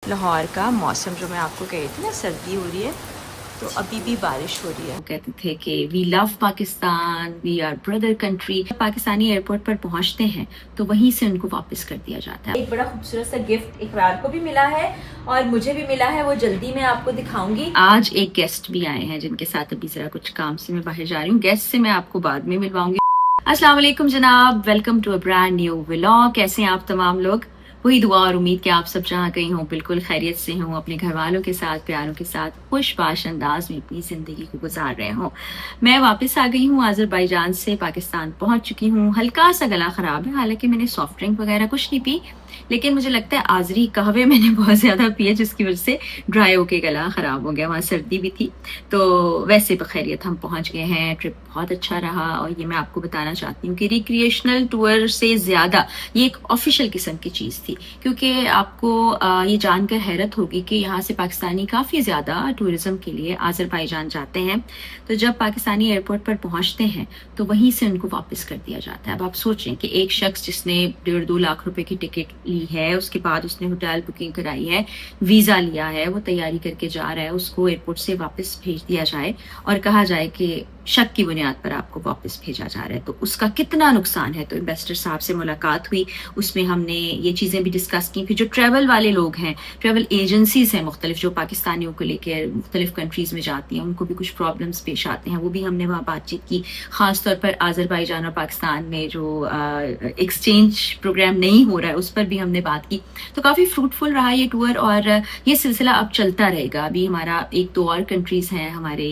लाहौर का मौसम जो मैं आपको कही थी ना, सर्दी हो रही है तो अभी भी बारिश हो रही है। कहते थे कि we love Pakistan, we are brother country. Pakistani airport पर पहुंचते हैं तो वहीं से उनको वापस कर दिया जाता है। एक बड़ा खूबसूरत सा गिफ्ट इकरार को भी मिला है और मुझे भी मिला है, वो जल्दी मैं आपको दिखाऊंगी। आज एक गेस्ट भी आए हैं जिनके साथ अभी जरा कुछ काम से मैं बाहर जा रही हूँ। गेस्ट से मैं आपको बाद में मिलवाऊंगी। अस्सलाम वालेकुम जनाब, welcome to a brand new vlog. कैसे हैं आप तमाम लोग? वही दुआ और उम्मीद कि आप सब जहाँ कहीं हों बिल्कुल खैरियत से हों, अपने घर वालों के साथ, प्यारों के साथ खुशबाश अंदाज में अपनी जिंदगी को गुजार रहे हों। मैं वापस आ गई हूँ अजरबैजान से, पाकिस्तान पहुंच चुकी हूँ। हल्का सा गला खराब है, हालांकि मैंने सॉफ्ट ड्रिंक वगैरह कुछ नहीं पी, लेकिन मुझे लगता है आजरी कहवे मैंने बहुत ज्यादा पिए जिसकी वजह से ड्राई होके गला खराब हो गया। वहाँ सर्दी भी थी। तो वैसे बखैरियत हम पहुंच गए हैं। ट्रिप बहुत अच्छा रहा और ये मैं आपको बताना चाहती हूँ कि रिक्रिएशनल टूर से ज्यादा ये एक ऑफिशियल किस्म की चीज थी, क्योंकि आपको ये जानकर हैरत होगी कि यहाँ से पाकिस्तानी काफी ज्यादा टूरिज्म के लिए अजरबैजान जाते हैं। तो जब पाकिस्तानी एयरपोर्ट पर पहुंचते हैं तो वहीं से उनको वापस कर दिया जाता है। अब आप सोचें कि एक शख्स जिसने 1.5-2 लाख रुपए की टिकट ली है, उसके बाद उसने होटल बुकिंग कराई है, वीजा लिया है, वो तैयारी करके जा रहा है, उसको एयरपोर्ट से वापस भेज दिया जाए और कहा जाए कि शक की बुनियाद पर आपको वापस भेजा जा रहा है, तो उसका कितना नुकसान है। तो इन्वेस्टर साहब से मुलाकात हुई, उसमें हमने ये चीजें भी डिस्कस की। फिर जो ट्रेवल वाले लोग हैं, ट्रेवल एजेंसीज हैं मुख्तलिफ, जो पाकिस्तानियों को लेकर मुख्तलिफ कंट्रीज में जाती हैं, उनको भी कुछ प्रॉब्लम्स पेश आते हैं, वो भी हमने वहाँ बातचीत की। खासतौर पर अजरबैजान और पाकिस्तान में जो एक्सचेंज प्रोग्राम नहीं हो रहा है उस पर भी हमने बात की। तो काफी फ्रूटफुल रहा ये टूर और ये सिलसिला अब चलता रहेगा। अभी हमारा 1-2 और कंट्रीज हैं हमारे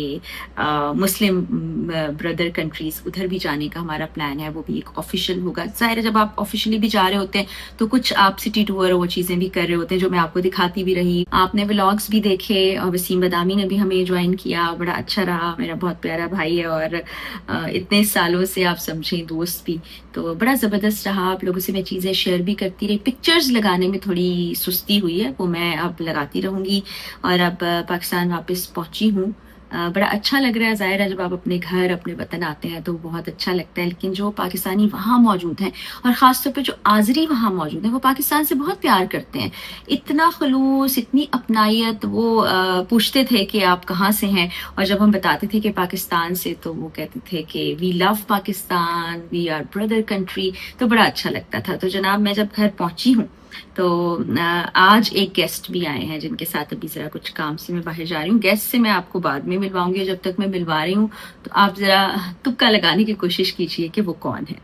मुस्लिम ब्रदर कंट्रीज, उधर भी जाने का हमारा प्लान है। वो भी एक ऑफिशियल होगा। जाहिर है जब आप ऑफिशियली भी जा रहे होते हैं तो कुछ आप सिटी टूर और वो चीजें भी कर रहे होते हैं जो मैं आपको दिखाती भी रही। आपने व्लॉग्स भी देखे और वसीम बदामी ने भी हमें ज्वाइन किया, बड़ा अच्छा रहा। मेरा बहुत प्यारा भाई है और इतने सालों से आप समझें दोस्त भी, तो बड़ा जबरदस्त रहा। आप लोगों से मैं चीजें शेयर भी करती रही। पिक्चर्स लगाने में थोड़ी सुस्ती हुई है, वो मैं अब लगाती रहूंगी। और अब पाकिस्तान वापस पहुंची हूँ। बड़ा अच्छा लग रहा है। जाहिर है जब आप अपने घर, अपने वतन आते हैं तो बहुत अच्छा लगता है, लेकिन जो पाकिस्तानी वहाँ मौजूद हैं और ख़ासतौर पे जो आज़री वहाँ मौजूद हैं, वो पाकिस्तान से बहुत प्यार करते हैं। इतना खलूस, इतनी अपनायत। वो पूछते थे कि आप कहाँ से हैं, और जब हम बताते थे कि पाकिस्तान से, तो वो कहते थे कि we love Pakistan, we are brother country. तो बड़ा अच्छा लगता था। तो जनाब मैं जब घर पहुंची हूँ तो आज एक गेस्ट भी आए हैं जिनके साथ अभी जरा कुछ काम से मैं बाहर जा रही हूँ। गेस्ट से मैं आपको बाद में मिलवाऊंगी। जब तक मैं मिलवा रही हूँ तो आप जरा तुक्का लगाने की कोशिश कीजिए कि वो कौन है।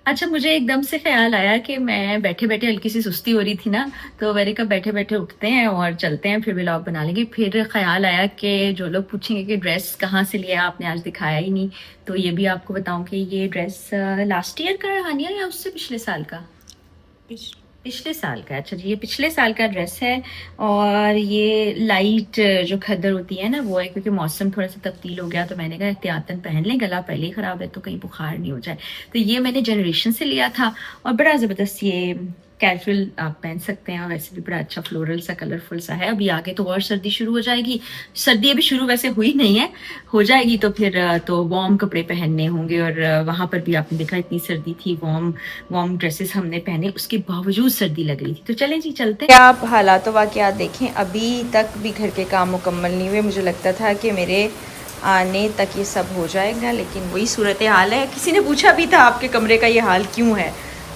अच्छा, मुझे एकदम से ख्याल आया कि मैं बैठे बैठे हल्की सी सुस्ती हो रही थी ना, तो मैंने कहा बैठे बैठे उठते हैं और चलते हैं, फिर व्लॉग बना लेंगे। फिर ख्याल आया कि जो लोग पूछेंगे कि ड्रेस कहाँ से लिया, आपने आज दिखाया ही नहीं, तो ये भी आपको बताऊं कि ये ड्रेस लास्ट ईयर का है हानिया, या उससे पिछले साल का? पिछले साल का। अच्छा जी, ये पिछले साल का ड्रेस है और ये लाइट जो खद्दर होती है ना वो है, क्योंकि मौसम थोड़ा सा तब्दील हो गया तो मैंने कहा एहतियातन पहन लें, गला पहले ही खराब है तो कहीं बुखार नहीं हो जाए। तो ये मैंने जनरेशन से लिया था और बड़ा ज़बरदस्त, ये कैजुअल आप पहन सकते हैं और वैसे भी बड़ा अच्छा फ्लोरल सा, कलरफुल सा है। अभी आगे तो और सर्दी शुरू हो जाएगी। सर्दी अभी शुरू वैसे हुई नहीं है, हो जाएगी तो फिर तो वार्म कपड़े पहनने होंगे। और वहां पर भी आपने देखा इतनी सर्दी थी, वार्म ड्रेसेस हमने पहने, उसके बावजूद सर्दी लग रही थी। तो चलें जी चलते हैं। आप हालात वाक़यात देखें, अभी तक भी घर के काम मुकम्मल नहीं हुए। मुझे लगता था कि मेरे आने तक ये सब हो जाएगा, लेकिन वही सूरत हाल है। किसी ने पूछा भी था आपके कमरे का ये हाल क्यों है,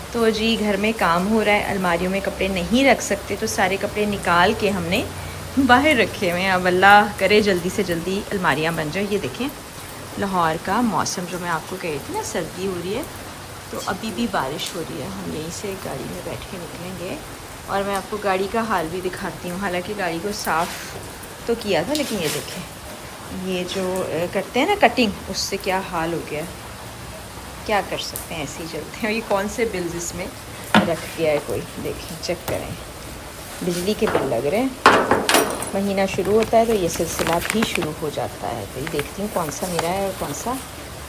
तो जी घर में काम हो रहा है। अलमारियों में कपड़े नहीं रख सकते तो सारे कपड़े निकाल के हमने बाहर रखे हुए हैं। अब अल्लाह करे जल्दी से जल्दी अलमारियाँ बन जाए। ये देखें लाहौर का मौसम जो मैं आपको कही थी ना, सर्दी हो रही है तो अभी भी बारिश हो रही है। हम यहीं से गाड़ी में बैठ के निकलेंगे और मैं आपको गाड़ी का हाल भी दिखाती हूँ। हालांकि गाड़ी को साफ़ तो किया था, लेकिन ये देखें ये जो करते हैं ना कटिंग, उससे क्या हाल हो गया है। क्या कर सकते हैं, ऐसे ही चलते हैं। ये कौन से बिल्स इसमें रख दिया है कोई, देखें चेक करें, बिजली के बिल लग रहे हैं। महीना शुरू होता है तो ये सिलसिला भी शुरू हो जाता है। तो ये देखती हूँ कौन सा मेरा है और कौन सा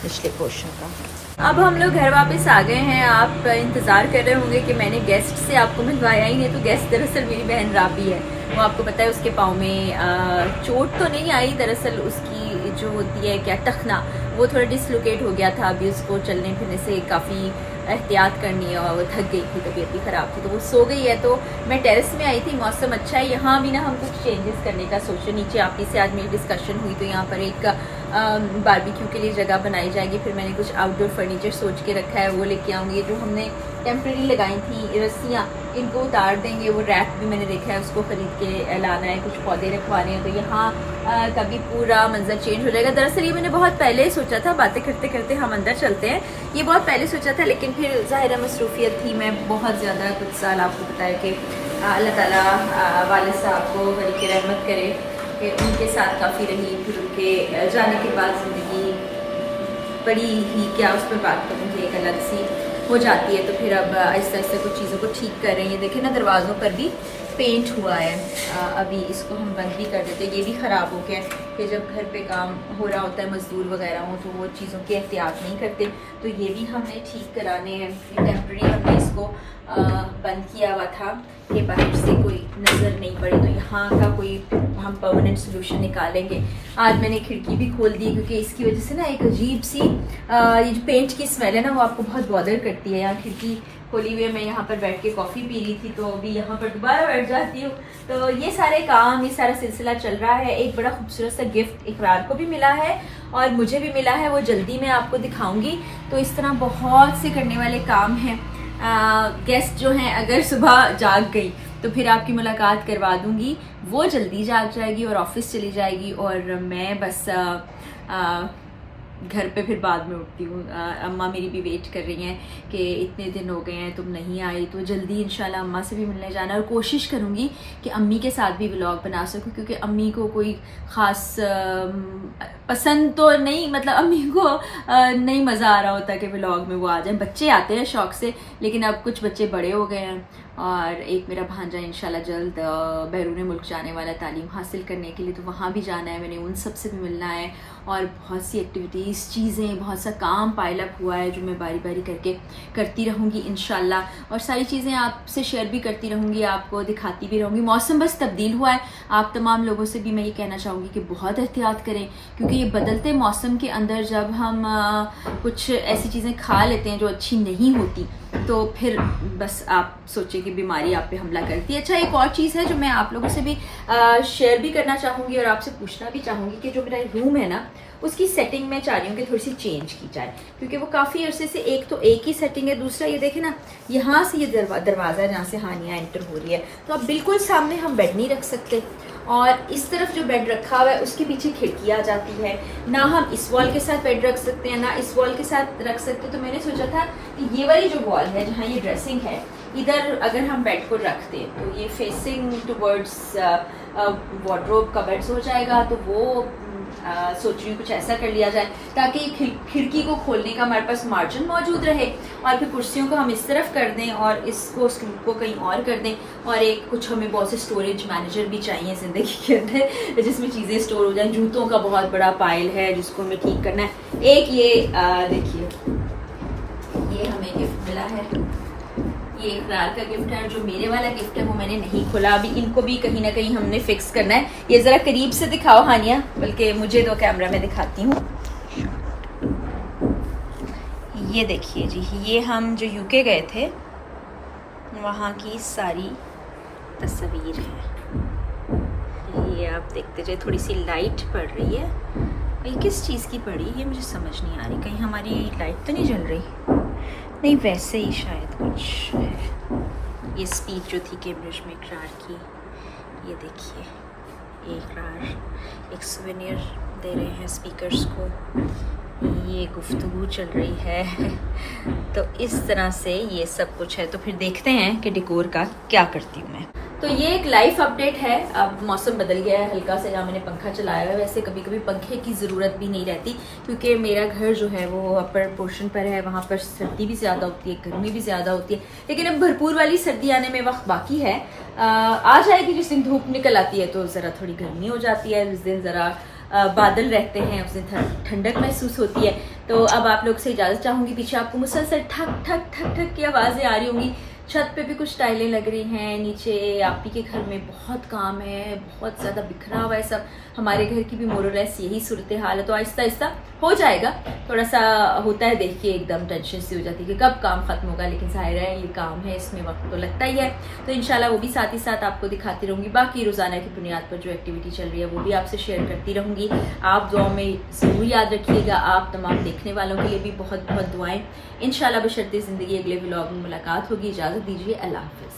निचले पोर्शन का। अब हम लोग घर वापस आ गए हैं। आप इंतज़ार कर रहे होंगे कि मैंने गेस्ट से आपको मिलवाया ही नहीं, तो गेस्ट दरअसल मेरी बहन राबी है। वो आपको पता है उसके पाँव में चोट तो नहीं आई, दरअसल उसकी जो होती है क्या टखना, वो थोड़ा डिसलोकेट हो गया था। अभी उसको चलने फिरने से काफ़ी एहतियात करनी है और वो थक गई थी, तबीयत भी ख़राब थी, तो वो सो गई है। तो मैं टेरेस में आई थी, मौसम अच्छा है, यहाँ भी ना हम कुछ चेंजेस करने का सोचे। नीचे आप ही से आज मेरी डिस्कशन हुई, तो यहाँ पर एक बारबेक्यू के लिए जगह बनाई जाएगी। फिर मैंने कुछ आउटडोर फर्नीचर सोच के रखा है, वो लेके आऊँगी। जो हमने टेम्प्रेरी लगाई थी रस्सियाँ, इनको उतार देंगे। वो रैक भी मैंने देखा है, उसको ख़रीद के लाना है। कुछ पौधे रखवाने हैं, तो यहाँ कभी पूरा मंजर चेंज हो जाएगा। दरअसल ये मैंने बहुत पहले ही सोचा था, बातें करते करते हम अंदर चलते हैं, ये बहुत पहले सोचा था, लेकिन फिर ज़ाहिर मसरूफियत थी। मैं बहुत ज़्यादा कुछ साल आपको बताया कि अल्लाह ताला वालिद साहब को गरीब की रहमत करे कि उनके साथ काफ़ी रही। फिर उनके जाने के बाद ज़िंदगी बड़ी ही, क्या उस पर बात करूँ कि एक अलग सी हो जाती है। तो फिर अब आहिस्ता आहिस्ता कुछ चीज़ों को ठीक कर रहे हैं। ये देखें ना, दरवाज़ों पर भी पेंट हुआ है। अभी इसको हम बंद भी कर देते हैं, ये भी ख़राब हो गया है कि जब घर पे काम हो रहा होता है, मज़दूर वगैरह हो, तो वो चीज़ों की एहतियात नहीं करते। तो ये भी हमें ठीक कराने हैं। टेम्प्रेरी हमने इसको बंद किया हुआ था कि बाहर से कोई नज़र नहीं पड़े, तो यहाँ का कोई हम परमानेंट सोल्यूशन निकालेंगे। आज मैंने खिड़की भी खोल दी, क्योंकि इसकी वजह से ना एक अजीब सी ये जो पेंट की स्मेल है ना, वो आपको बहुत बॉदर करती है। यहाँ खिड़की खोली हुई है, मैं यहाँ पर बैठ के कॉफ़ी पी रही थी, तो अभी यहाँ पर दोबारा बैठ जाती हूँ। तो ये सारे काम, ये सारा सिलसिला चल रहा है। एक बड़ा खूबसूरत सा गिफ्ट इकरार को भी मिला है और मुझे भी मिला है, वो जल्दी मैं आपको दिखाऊंगी। तो इस तरह बहुत से करने वाले काम हैं। गेस्ट जो हैं, अगर सुबह जाग गई तो फिर आपकी मुलाकात करवा दूंगी, वो जल्दी जाग जाएगी और ऑफिस चली जाएगी, और मैं बस घर पे फिर बाद में उठती हूँ। अम्मा मेरी भी वेट कर रही हैं कि इतने दिन हो गए हैं तुम नहीं आई, तो जल्दी इंशाल्लाह अम्मा से भी मिलने जाना। और कोशिश करूँगी कि अम्मी के साथ भी व्लॉग बना सकूँ, क्योंकि अम्मी को कोई ख़ास पसंद तो नहीं, मतलब अम्मी को नहीं मज़ा आ रहा होता कि व्लॉग में वो आ जाए। बच्चे आते हैं शौक़ से, लेकिन अब कुछ बच्चे बड़े हो गए हैं। और एक मेरा भांजा इंशाल्लाह जल्द बैरून मुल्क जाने वाला तालीम हासिल करने के लिए, तो वहाँ भी जाना है, मैंने उन सब से भी मिलना है। और बहुत सी एक्टिविटीज़, चीज़ें, बहुत सा काम पाइल अप हुआ है जो मैं बारी बारी करके करती रहूँगी इंशाल्लाह। और सारी चीज़ें आपसे शेयर भी करती रहूँगी, आपको दिखाती भी रहूँगी। मौसम बस तब्दील हुआ है, आप तमाम लोगों से भी मैं ये कहना चाहूँगी कि बहुत एहतियात करें, क्योंकि ये बदलते मौसम के अंदर जब हम कुछ ऐसी चीज़ें खा लेते हैं जो अच्छी नहीं होती, तो फिर बस आप सोचिए कि बीमारी आप पे हमला करती है। अच्छा, एक और चीज़ है जो मैं आप लोगों से भी शेयर भी करना चाहूँगी और आपसे पूछना भी चाहूँगी कि जो मेरा रूम है ना, उसकी सेटिंग मैं चाह रही हूँ कि थोड़ी सी चेंज की जाए, क्योंकि वो काफ़ी अरसे से एक तो एक ही सेटिंग है। दूसरा ये देखें ना, यहाँ से ये दरवाज़ा है जहाँ से हानिया एंटर हो रही है, तो अब बिल्कुल सामने हम बेड नहीं रख सकते, और इस तरफ जो बेड रखा हुआ है उसके पीछे खिड़की आ जाती है। ना हम इस वॉल के साथ बेड रख सकते हैं, ना इस वॉल के साथ रख सकते। तो मैंने सोचा था कि ये वाली जो वॉल है जहाँ ये ड्रेसिंग है, इधर अगर हम बेड को रख दें तो ये फेसिंग टुवर्ड्स वार्डरोब कबर्ड्स हो जाएगा। तो वो सोच रही हूँ कुछ ऐसा कर लिया जाए ताकि खिड़की को खोलने का हमारे पास मार्जिन मौजूद रहे, और फिर कुर्सियों को हम इस तरफ कर दें और इसको स्क्रू को कहीं और कर दें। और एक कुछ हमें बहुत से स्टोरेज मैनेजर भी चाहिए ज़िंदगी के अंदर, जिसमें चीज़ें स्टोर हो जाएं। जूतों का बहुत बड़ा पाइल है जिसको हमें ठीक करना है। एक ये देखिए, ये हमें गिफ्ट मिला है, ये इकरार का गिफ्ट है। जो मेरे वाला गिफ्ट है वो मैंने नहीं खोला अभी, इनको भी कहीं ना कहीं हमने फिक्स करना है। ये ज़रा करीब से दिखाओ हानिया, बल्कि मुझे दो, कैमरा में दिखाती हूँ। ये देखिए जी, ये हम जो यूके गए थे वहाँ की सारी तस्वीर है। ये आप देखते जाए, थोड़ी सी लाइट पड़ रही है। ये किस चीज़ की पड़ी है मुझे समझ नहीं आ रही, कहीं हमारी लाइट तो नहीं जल रही? नहीं, वैसे ही शायद कुछ है। ये स्पीच जो थी कैम्ब्रिज में इकरार की, ये देखिए, ये इकरार एक सुवेनियर दे रहे हैं स्पीकर्स को, ये गुफ्तगू चल रही है। तो इस तरह से ये सब कुछ है। तो फिर देखते हैं कि डेकोर का क्या करती हूँ मैं। तो ये एक लाइफ अपडेट है। अब मौसम बदल गया है हल्का से, जहाँ मैंने पंखा चलाया है। वैसे कभी कभी पंखे की ज़रूरत भी नहीं रहती, क्योंकि मेरा घर जो है वो अपर पोर्शन पर है, वहाँ पर सर्दी भी ज़्यादा होती है, गर्मी भी ज़्यादा होती है। लेकिन अब भरपूर वाली सर्दी आने में वक्त बाकी है। आ जाएगी जिस दिन धूप निकल आती है तो ज़रा थोड़ी गर्मी हो जाती है, जिस दिन ज़रा बादल रहते हैं उस दिन ठंडक महसूस होती है। तो अब आप लोग से इजाज़त चाहूँगी। पीछे आपको मुसलसल ठक ठक ठक ठक की आवाज़ें आ रही होंगी, छत पे भी कुछ टाइलें लग रही हैं, नीचे आपी के घर में बहुत काम है, बहुत ज़्यादा बिखरा हुआ है सब। हमारे घर की भी मोरलेस यही सूरत हाल है, तो आहिस्ता आहिस्ता हो जाएगा। थोड़ा सा होता है देख के एकदम टेंशन सी हो जाती है कि कब काम खत्म होगा, लेकिन जाहिर है ये काम है, इसमें वक्त तो लगता ही है। तो इंशाल्लाह वो भी साथ ही साथ आपको दिखाती रहूँगी। बाकी रोज़ाना की बुनियाद पर जो एक्टिविटी चल रही है वो भी आपसे शेयर करती रहूँगी। आप दुआ में ज़रूर याद रखिएगा, आप तमाम देखने वालों के लिए भी बहुत बहुत दुआएं। इंशाल्लाह बशर्ते ज़िंदगी अगले व्लॉग में मुलाकात होगी। इजाज़त दीजिए, अल्लाह हाफ़िज़।